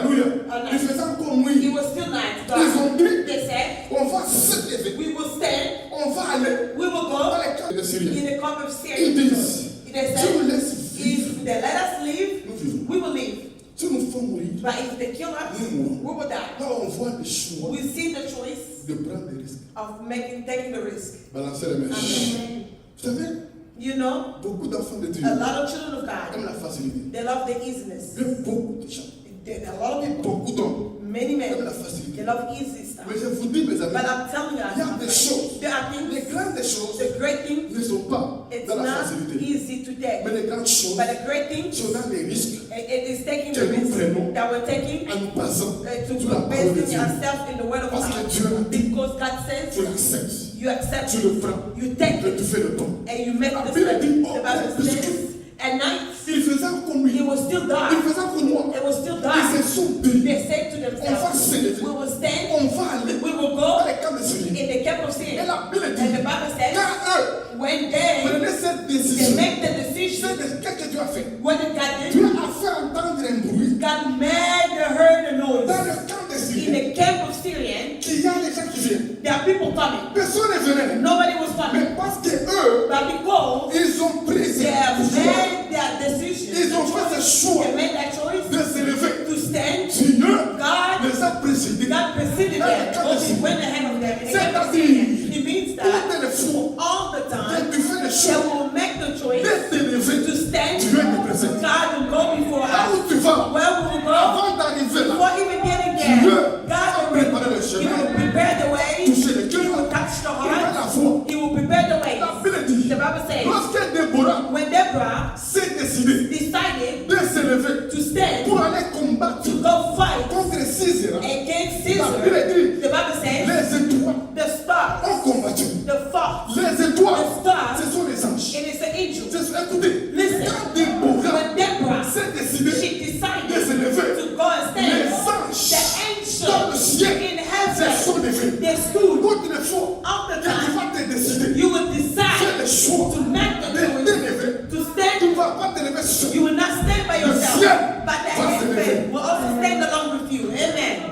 Alléluia. Night. Ils faisaient encore nuit. It was still night. Ils ont dit, They said, on va se lever. we will stand, On va aller we will dans go les camps de Syriens. in the camp of Ils Syria. disent, They si nous said, laissent vivre, if they let us leave, nous vivons. we will leave. Si nous font mourir, But if they kill us, we will die. là on voit le choix We see the choice de prendre des risques. of taking the risk. Balancer les mains. Amen. Vous savez, You know, beaucoup d'enfants de Dieu a lot of children of aiment God, la facilité. they love the easiness. Même beaucoup de gens, A lot of people, beaucoup d'hommes many men, aiment la they facilité. love easy stuff. Mais je vous dis, mes amis, But I'm telling you, il y a des choses, there are les things, grandes choses the great things, ne sont pas it's dans la not facilité. easy today. Mais les grandes choses But the great things, sont dans les risques it is taking que the nous risk prenons that we're taking en nous basant to sur la parole de invest Dieu. ourselves in the Word of Parce que God. Dieu a dit, Because God tu says, l'acceptes, you accept tu it, le prends, you take et tu it, fais le don. and you make La the Bible step. dit, The Bible says, at night, il faisait encore nuit, it was still il dark. faisait encore noir. It was still Ils dark. se sont dit, They said to on va themselves, se lever, we will stand, on va aller we will dans go les camps de Syrie. in the camp of Et Syria. la Bible And dit, the Bible says, car eux when they prenaient cette décision, make the decision, c'est qu'est-ce que Dieu a fait? what did God Dieu do? a fait entendre un bruit God made the heard a dans noise. le camp de In Syrie, the camp of Syrian, qu'il y a des gens qui viennent. there are people coming. Personne ne venait. Nobody was coming. Mais parce que eux, But because ils ont pris they cette have décision, made their decision, ils ont fait ce choix they made that choice de se lever. to stand, Dieu God les a précédés. God preceded them. God went ahead of them. In the camp of Syrian. It means that Toutes les fois all the que time, tu fais le they choix will make the choice de te lever, to stand. Dieu te précède. God will go before Là us. où tu vas, Where we will go, avant d'arriver là, before even getting there, Dieu God va will, préparer le He chemin, will prepare the way. toucher le He cœur, will touch the ouvrir la heart. voie. He will prepare the way. La Bible dit, The Bible says, lorsque Déborah when Deborah s'est décidée decided de se lever to stand, pour aller combattre to go fight contre Sisera, against la Caesar, Bible dit, the Bible says, les étoiles the stars, ont combattu. the fox, Les étoiles, the stars, ce sont les anges. it is the angel. Écoutez, Listen, quand Déborah when Deborah, s'est décidée she de decided se lever, to go and les stand, anges the dans le angels ciel in se heaven, sont levés. they stood Autrefois, all the quand tu time. vas te décider, You will fais le decide choix to make de the te choice lever. to Tu stand. ne vas pas te lever seul. You will not stand by yourself, ciel but the va se lever. heaven will also stand along with you. Amen.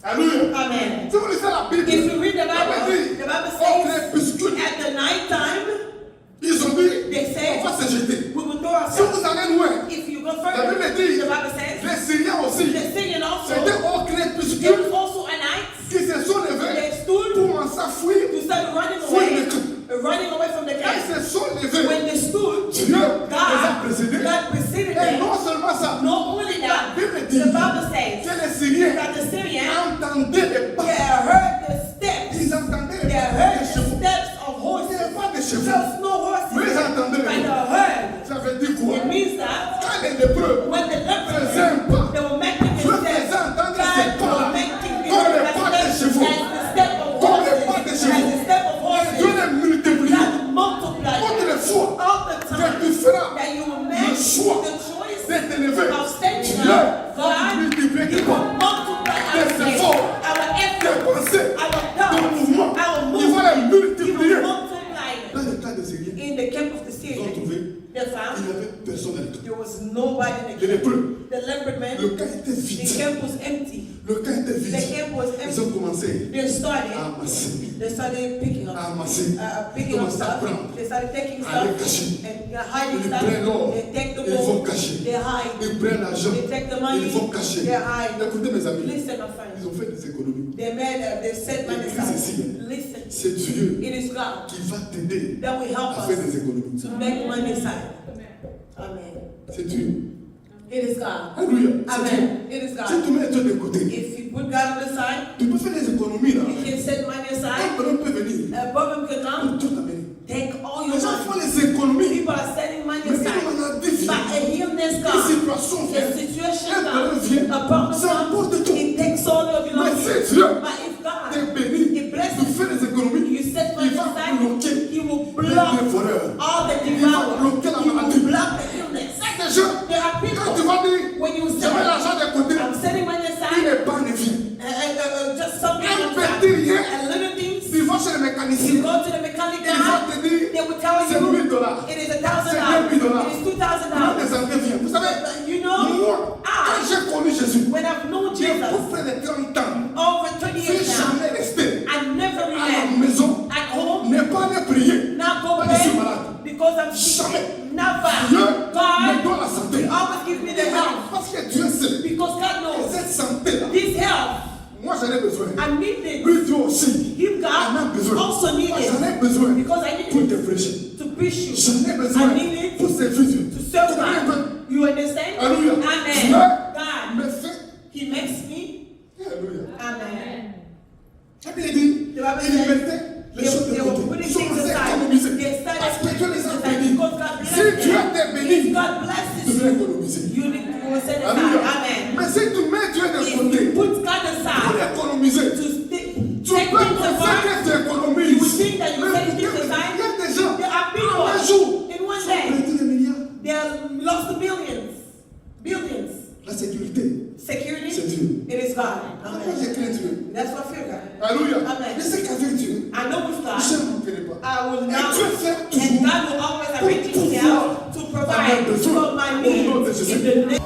Alléluia. Amen. Si vous lisez la Bible, If you read the la Bible Bible, dit, the Bible au says crépuscule, at the night time, ils ont dit, they say, on va se jeter. we will throw Si ourselves. vous allez loin, If you go la further, Bible dit, the Bible says, les Syriens aussi, the Syrian also, c'était au they crépuscule also at night, qui se sont levés they stood pour en s'enfuir. to start running Fuir running away from the Ils camp. se sont levés. When they stood, Dieu les a précédés. God preceded Et them. non seulement ça, Not only la that, Bible dit the Bible says que les Syriens that the Syrians, entendaient les pas. they heard the steps. Ils entendaient They les pas heard des the chevaux. steps of Il n'y horses. avait pas de chevaux. There's no horses, Mais ils entendaient but les they pas. heard. Ça veut dire quoi? It means that Quand les lépreux when the lepers, faisaient un pas, they were making Dieu the faisait steps. entendre God ces pas was making the comme les pas des chevaux. as the step of Comme les horses, pas des as chevaux. the step of Dieu horses. les multipliait. God multiplied Autrefois, all the que time tu feras that you will le make choix the choice de te lever. of standing Dieu up. va God, multiplier He tes will pas. multiply Tes our faith, efforts, our tes effort, pensées, our ton thoughts, mouvement. our Il va les movement. He multiplier. will multiply Dans le cas des Syriens, in the camp of the ils ont Syrians. trouvé, They il found n'y avait personne avec eux. there was nobody in Les the camp. lépreux, The leopard man, le camp était the vide. camp was empty. Le camp était The vide. camp was Ils ont empty. commencé They started. à amasser, They started picking up, à amasser. picking up Commencent à stuff. prendre. They started taking Aller stuff cacher. and hiding Ils stuff. prennent l'or. They take the Ils vont gold. cacher. They hide. Ils prennent l'argent. They take the money. Ils vont cacher. They hide. Écoutez mes amis, Listen, my friends. ils ont fait des économies. They set money Église aside. ici, Listen, c'est Dieu it is God qui va t'aider that will help à faire us des économies. to make money aside. Amen. C'est Dieu. It is God. Alléluia. C'est Dieu. Amen. It is Si God. tu mets Dieu de côté, If you put God on the side, tu peux faire des économies là. you can set money Un aside. problème peut venir A problem can come. pour tout amener. Take all your Les gens font money. les économies. People are setting money Mais quand aside. on a des vies, But a illness une comes. situation A vient, situation un problème comes. vient, A problem ça emporte comes. tout. It takes all your Mais belongings. c'est Dieu But if God, t'es béni, He blesses tu fais des économies, you set il money va aside, bloquer He will les block dévoreurs. all the Il va devour. bloquer la He maladie. will block the illness. Des gens, There are quand tu people, vas dire, when you je say, mets l'argent de côté, I'm setting money il aside, n'est pas vient. just something Un like petit rien. that. And little things, Tu vas chez le you mécanicien, go to the mechanic il va guy, te dire, they will tell c'est you, $1000. it is C'est $1,000. $2000. It is Comment $2,000. des années viennent? Vous savez, But you know, moi, quand I, j'ai connu Jésus, when I've known Jamais. Never. Dieu me God donne la santé. always gives me the health. Parce que Dieu sait. Because God Et knows cette santé-là, this health. moi j'en ai besoin. I need it. Lui, Dieu aussi. Him, En a God, besoin. also need Moi, j'en ai it. besoin Because I need pour it te fraîchir. to push you. J'en ai besoin I need it pour servir Dieu. to serve Combien de God. temps? You understand? Alléluia. Amen. Dieu God, me fait. He makes me. Alléluia. Amen. La Bible dit, The Bible il says mettait les choses de they were côté. putting Ils sont things restés aside. économisés. They started Parce que Dieu putting les things a aside bénis. because God blessed Si Dieu them. t'a béni, If God tu blesses devrais you, économiser. you need to set aside. Alléluia. Amen. Mais si tu mets Dieu de If côté you put God pour aside économiser, to tu take peux things penser apart, que tu you économises. would think that you Mais take pour things que- aside. il y a des gens, There are en people un jour, in one sont day, perdus des milliards. they are lost to billions. Billions. La sécurité, Security, c'est Dieu. it is God. Moi, Amen. j'ai craint Dieu. That's what fear God. Alléluia. Amen. Mais c'est qu'avec Dieu, I know with God, je ne manquerai pas. I will Et not, Dieu fait and toujours God will always arrange pour himself to pouvoir à mes provide besoins. for my Au nom de needs Jésus. in the name